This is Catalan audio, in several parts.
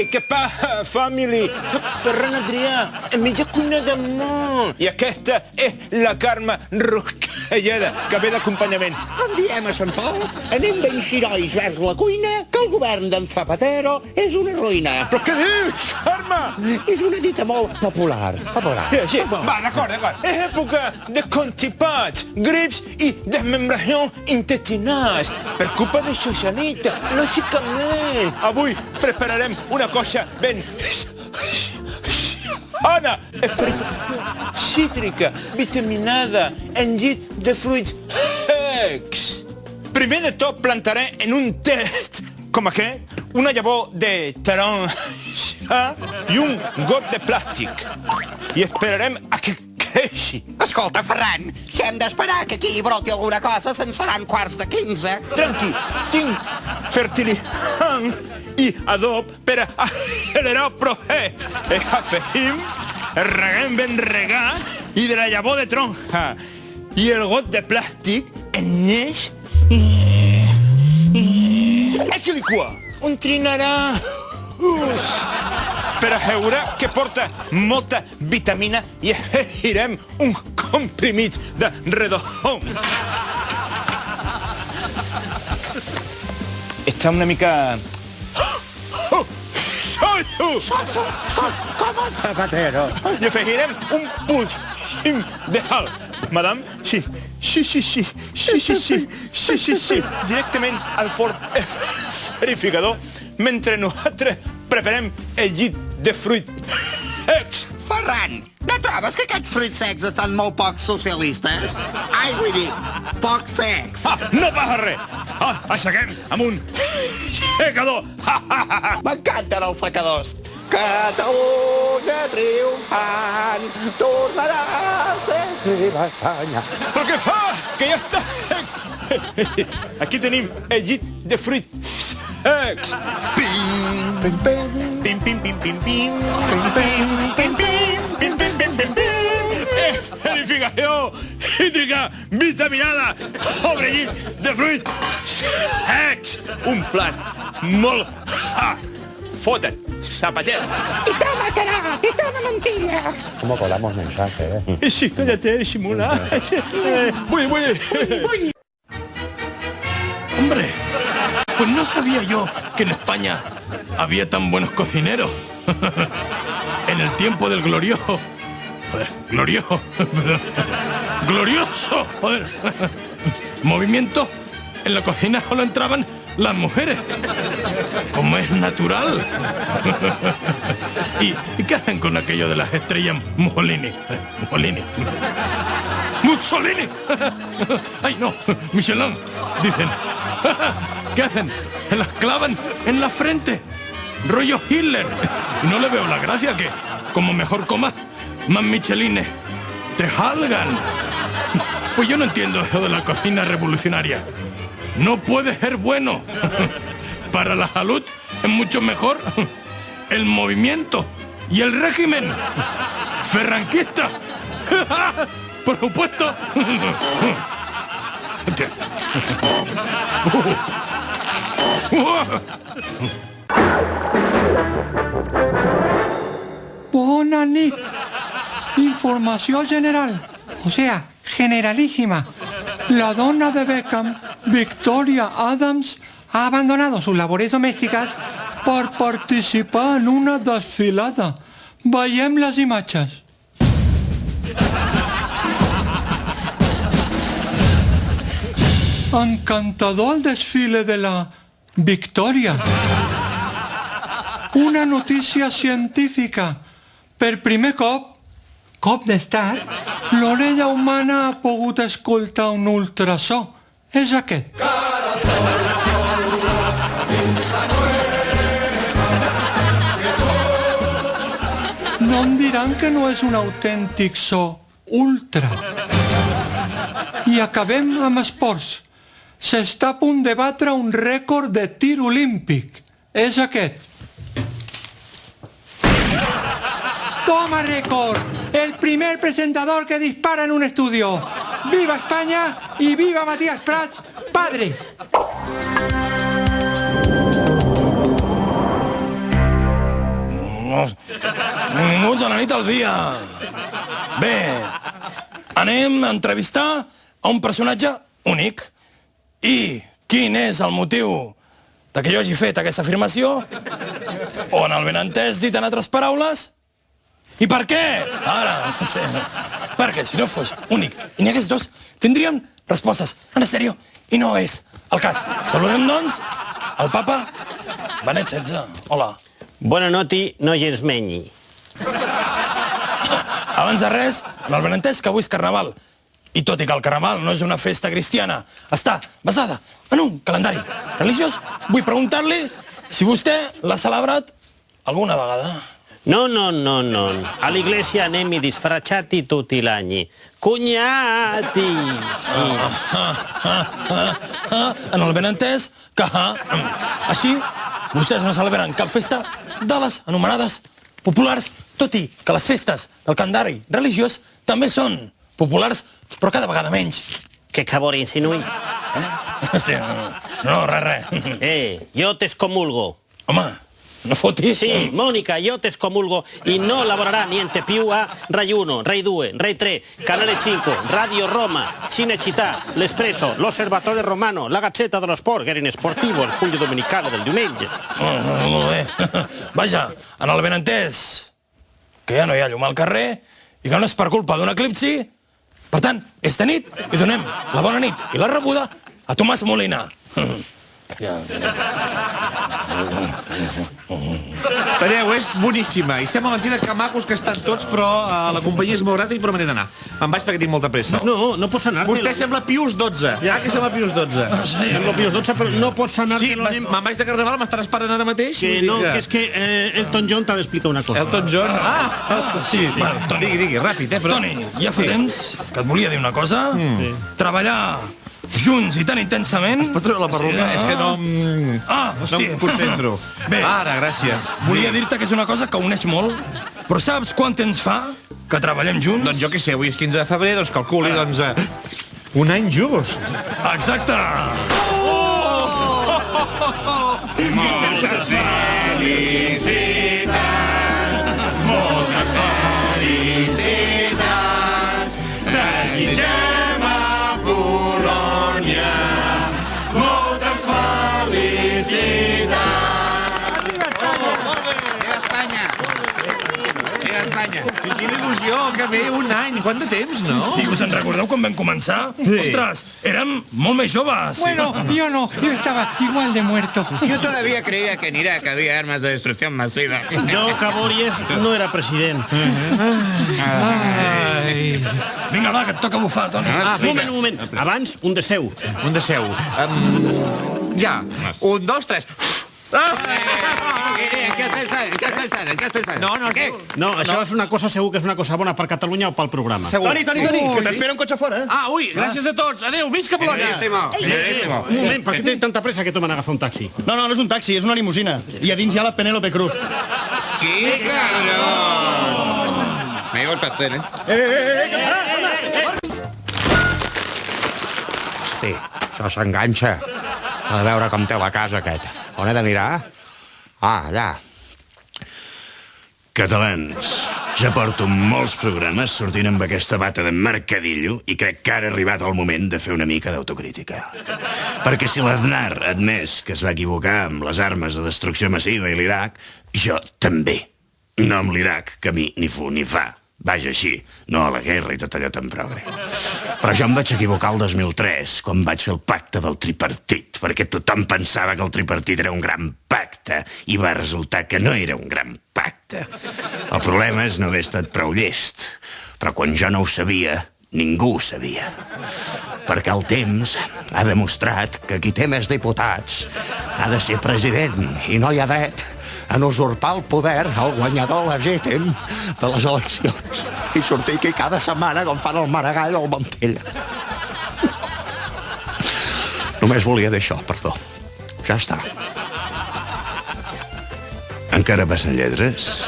Ei, què passa, family? Ferran Adrià, mitja cuina de món. I aquesta és la Carme Ruscalleda, que ve d'acompanyament. Com diem a Sant Pau, anem ben xirois vers la cuina, que el govern d'en Zapatero és una ruïna. Però què dius, Carme? És una dita molt popular. Sí, va, d'acord. És època de constipats, grips i desmembracions intestinals. Per culpa de socialita, lògicament. Avui prepararem una cosa ben... Ana, esferificació cítrica, vitaminada, engit de fruits secs. Primer de tot plantaré en un test com aquest una llavor de taronja i un got de plàstic. I esperarem a que creixi. Escolta, Ferran, si hem d'esperar que aquí hi broti alguna cosa, se'n faran 15:15. Tranqui, tinc fertilitzant i adob per accelerar el procés. Afegim, reguem ben regat i de la llavor de taronja i el got de plàstic en neix que liquar. Un trinarà per assegurar que porta molta vitamina i afegirem un comprimit de redon. Està una mica... Soy tu! Com el Zapatero. I afegirem un punt de sal. Madame, sí. Directament al forn verificador mentre nosaltres preparem el llit de fruits secs. Ferran, no trobes que aquests fruits secs estan molt poc socialistes? Ai, vull dir, poc secs. No passa res. Aixequem amb un secador. M'encanten els secadors. Catalunya triomfant tornarà a ser viva Espanya. Però què fa? Que ja està sec. Aquí tenim el llit de fruits secs. Pim, pim, pim, pim, pim, pim, pim, pim, pim, pim, pim, pim, pim, pim, pim. Esferificació cítrica vitaminada sobre llit de fruits secs. Un plat molt... Fota't, Zapatero. Y toma mentira. ¿Cómo colamos mensajes, Sí, cállate, disimula. Voy. Hombre, pues no sabía yo que en España había tan buenos cocineros. En el tiempo del glorioso. Joder, glorioso, joder. Movimiento, en la cocina solo entraban las mujeres, como es natural. ¿Y qué hacen con aquello de las estrellas Mussolini? ¡Mussolini! ¡Ay, no! Michelin, dicen. ¿Qué hacen? Se las clavan en la frente. Rollo Hitler. Y no le veo la gracia que, como mejor comas, más Michelines te salgan. Pues yo no entiendo eso de la cocina revolucionaria. No puede ser bueno. Para la salud es mucho mejor el movimiento y el régimen ferranquista. Por supuesto. Bona nit. Informació general, o sea, generalísima. La dona de Beckham, Victoria Adams, ha abandonado sus labores domésticas per participar en una desfilada. Veiem les imatges. Encantador el desfile de la Victoria. Una notícia científica. Per primer cop d'estat, l'orella humana ha pogut escoltar un ultrasó. És aquest. No em diran que no és un autèntic so ultra. I acabem amb esports. S'està a punt de batre un rècord de tir olímpic. És aquest. ¡Toma récord! El primer presentador que dispara en un estudio. ¡Viva España y viva Matías Prats, padre! Benvinguts a la nit al dia. Bé, anem a entrevistar a un personatge únic. I quin és el motiu de que jo hagi fet aquesta afirmació? O en el benentès dit en altres paraules? I per què? Ara, no sé. Perquè si no fos únic i n'hi hagués dos, tindríem respostes en sèrio i no és el cas. Saludem, doncs, el papa Benet XVI. Hola. Bona noti, no gens menyi. Abans de res, en el benentès que avui és carnaval. I tot i que el carnaval no és una festa cristiana, està basada en un calendari religiós, vull preguntar-li si vostè l'ha celebrat alguna vegada. No. A l'iglesia anem disfracciati tutti l'any. Cunyati! En el benentès que... Així, vostès no celebren cap festa de les anomenades populars, tot i que les festes del calendari religiós també són populars, però cada vegada menys. Què cabor insinuï? Hòstia, no, res. Jo t'escomulgo. Home, no fotis. Sí, Mónica, io te scomulgo e non lavorerà niente più a Rai 1, Rai 2, Rai 3, Canale 5, Radio Roma, Cinecittà, L'Espresso, L'Osservatore Romano, La Gazzetta dello Sport, che era in sportivo, il Fulgio Domenicale del diumenge. Molt bé. Vaja, en el benentès, que ja no hi ha llum al carrer i que no és per culpa d'un eclipsi, per tant, esta nit i donem la bona nit i la rebuda a Tomàs Molina. Talleu, és boníssima. I sembla mentida que macos que estan tots, però la companyia és molt grata i però me n'he d'anar. Me'n vaig perquè tinc molta pressa. No pots anar. Vostè sembla Pius XII. Ja que sembla Pius XII. Sembla Pius XII, però no pots anar. Sí, me'n vaig de carnaval, m'estan esperant ara mateix. Que no, que és que Elton John t'ha d'explicar una cosa. Elton John? Sí. Digui, ràpid, però... Toni, ja fa temps que et volia dir una cosa. Treballar junts i tan intensament... Pot treure la perruca? És que no... hòstia. No em concentro. Bé. Ara, gràcies. Volia dir-te que és una cosa que uneix molt, però saps quant temps fa que treballem junts? Doncs jo què sé, avui és 15 de febrer, doncs calculi, doncs... un any just. Exacte! Moltes felicitats, moltes felicitats, desitgem a Polònia moltes felicitats. Viva Espanya! Viva Espanya! Quina il·lusió, que bé, un any, quant de temps, no? Sí, us en recordeu quan vam començar? Ostres, érem molt més joves. Bueno, yo no, yo estaba igual de muerto. Yo todavía creía que en Irak había armas de destrucción masiva. Jo, Cabories, no era president. Vinga, va, que et toca bufar, Toni. Un moment. Abans, un de seu. Un de seu. Ja, 1, 2, 3. ¿Qué has pensado? No, ¿qué? No, això és una cosa, segur que és una cosa bona per Catalunya o pel programa. Segur. Toni, que t'espera un cotxe fora. Ui, gràcies a tots. Adéu, visca Polònia. Un moment, per què té tanta pressa que tomen a agafar un taxi? No és un taxi, és una limusina. I a dins hi ha la Penélope Cruz. ¡Qué cabrón! Me llevo el pastel, Hosti, això s'enganxa. A veure com té la casa aquest. On he de mirar? Allà. Catalans, ja porto molts programes sortint amb aquesta bata de mercadillo i crec que ara ha arribat el moment de fer una mica d'autocrítica. Perquè si l'Aznar ha admès que es va equivocar amb les armes de destrucció massiva i l'Iraq, jo també. No amb l'Iraq, que a mi ni fu ni fa. Vaja, així, no a la guerra i tot allò tan progre. Però jo em vaig equivocar el 2003, quan vaig fer el pacte del tripartit, perquè tothom pensava que el tripartit era un gran pacte, i va resultar que no era un gran pacte. El problema és no haver estat prou llest, però quan jo no ho sabia, ningú ho sabia. Perquè el temps ha demostrat que qui té més diputats ha de ser president i no hi ha dret en usurpar el poder al guanyador legítim de les eleccions i sortir aquí cada setmana com fan el Maragall o el Montella. Només volia dir això, perdó. Ja està. Encara passen lletres?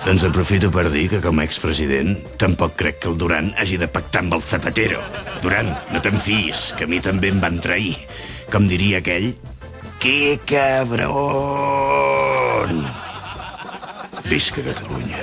Doncs aprofito per dir que com a expresident tampoc crec que el Duran hagi de pactar amb el Zapatero. Duran, no te'n fiïs, que a mi també em van trair. Com diria aquell, que cabron! Visca Catalunya.